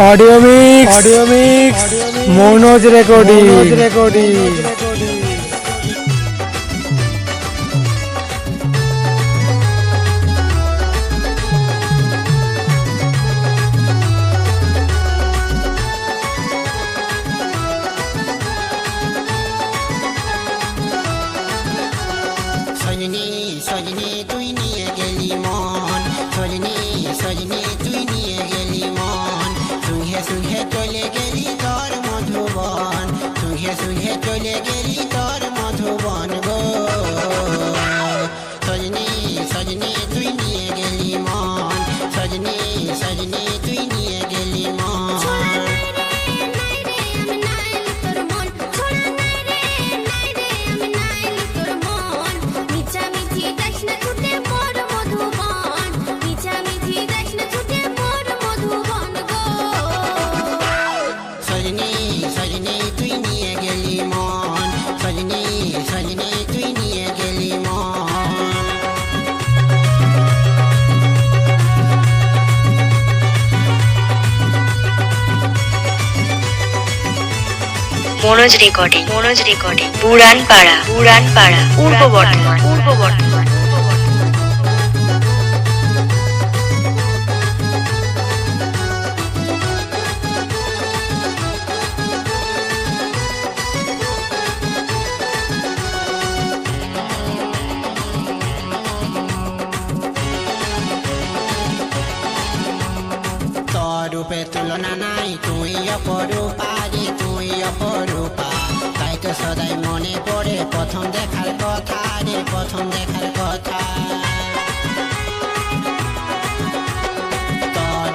Audio mix Manoj recording. सजनी सजनी तुई निये गेली मन सजनी सजनी तुई निये गेली मन सुहे सुहे चले गेली तोर मधुबन सुहे सुहे चले गेली तोर मधुबन गो सजनी सजनी तुई निये गेली मन सजनी सजनी तुई निये गेली मन मोनोज रिकॉर्डिंग पुरान पाड़ा पूर्व बर्धमान। रूपे तुलना नाई तुई अपरूपा रे तुई अपरूपा ताई तो सदाई मने पड़े प्रथम देखार कथा रे प्रथम देखार कथा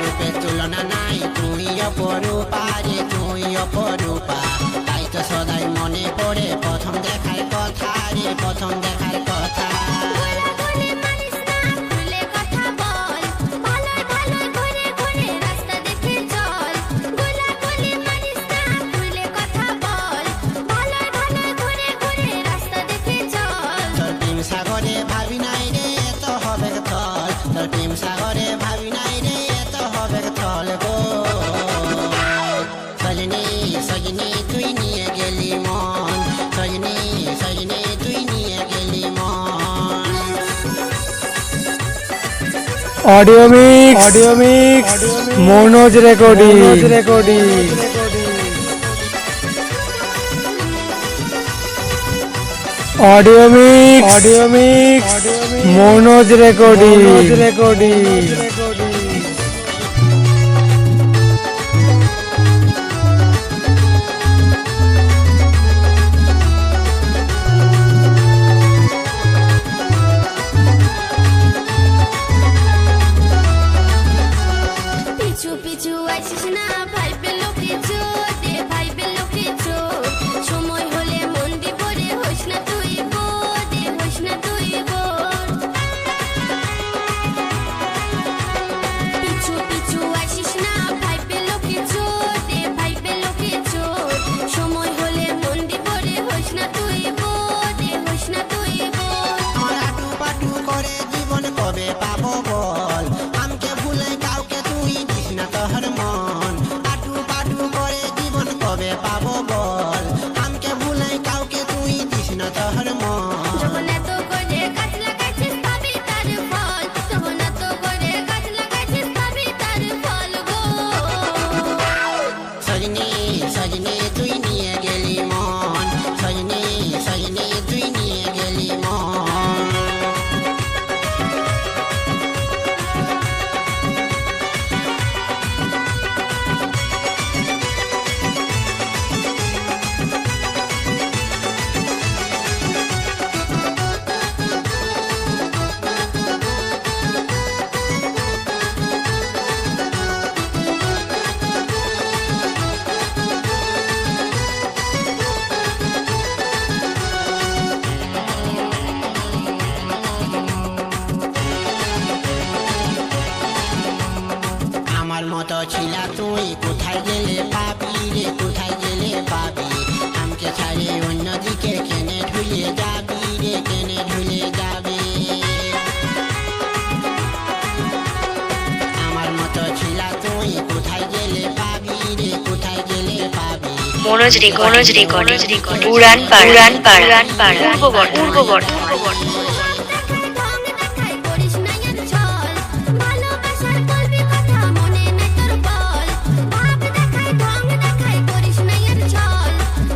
रूपे तुलना नाई तुई अपरूपा रे तुई अपरूपा ताई तो सदाई मने पड़े प्रथम देखार कथा रे प्रथम देखार कथा সাগরে ভাবি নাই রে এত হবে থল তোর প্রেম সাগরে ভাবি নাই রে এত হবে থল গো সজনী সজনী তুই নিয়ে গেলি মন সজনী সজনী তুই নিয়ে গেলি মন audio mix Manoj recording. Audio mix Manoj recording. পিছু পিছু আসিস না ভাই পেলোকে চোর দে ভাই পেলোকে চোর সময় হলে মন দি পড়ে হোস না তুই বোর দে হোস না তুই বোর পিছু পিছু আসিস না ভাই পেলোকে চোর দে ভাই পেলোকে চোর সময় হলে মন দি পড়ে হোস না তুই বোর দে হোস না তুই বোর আমার আটু পাটু করে জীবন কবে পাবো বল আমকে ভুলে কাউকে তুই দিস না তোর মন আটু পাটু করে জীবন কবে পাবো বল আমকে ভুলে কাউকে তুই দিস না তোর মন যখন এত করে গাছ লাগাইছিস পাবি তার ফল যখন এত করে গাছ লাগাইছিস পাবি তার ফল গো সজনী সজনী তুই নিয়ে গেলি মন সজনী সজনী তুই নিয়ে গেলি মন মনোজ রেকর্ডিং পুরান পাড়া পূর্ব বর্ধমান দেখাই করিস না এর ছল ভালোবাসার বলবি কথা মনে নাই তোর বল ভাব দেখাই ঢং দেখাই করিস না এর ছল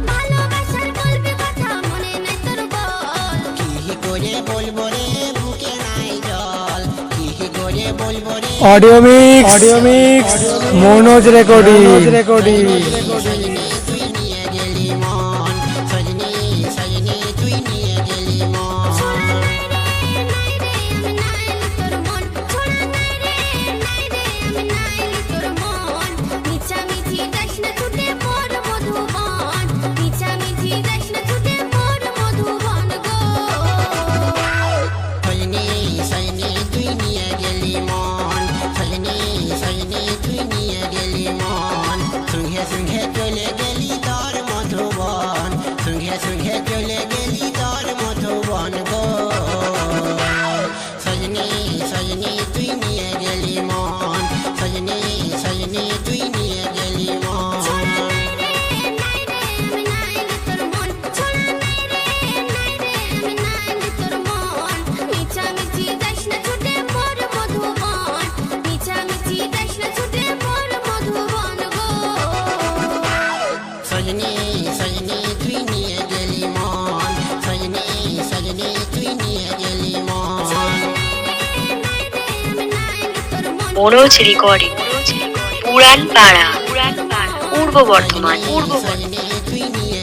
ভালোবাসার বলবি কথা মনে নাই তোর বল কি করে বলবো রে বুকে নাই জল কি করে বলবো রে audio mix Manoj recording Sajani তুই নিয়ে গেলি মন সজনী সজনী তুই নিয়ে গেলি মন নাই রে আমি নাইলি তোর মন ছোড়া নাই রে আমি নাইলি তোর মন মিছামিছি যাস না ছুটে মোর মধুবন মিছামিছি যাস না ছুটে মোর মধুবন গো সজনী সজনী তুই নিয়ে গেলি মন সজনী সজনী তুই নিয়ে গেলি মন সঙ্গে সঙ্গে চলে গেলি তোর মধুবন সঙ্গে সঙ্গে চলে গেলি তোর মধুবন গো সজনী সজনী তুই নিয়ে গেলি মন সজনী সজনী তুই নিয়ে গেলি মন নাই রে আমি নাইলি তোর মন ছোড়া নাই রে আমি নাইলি তোর মন মিছামিছি যাস না ছুটে মোর মধুবন মিছামিছি যাস না ছুটে মোর মধুবন গো সজনী সজনী তুই নিয়ে গেলি মন সজনী সজনী তুই নিয়ে গেলি মন আমি নাইলি তোর মন মনোজ রেকর্ডিং পুরান পাড়া পূর্ব বর্ধমান সজনী তুই নিয়ে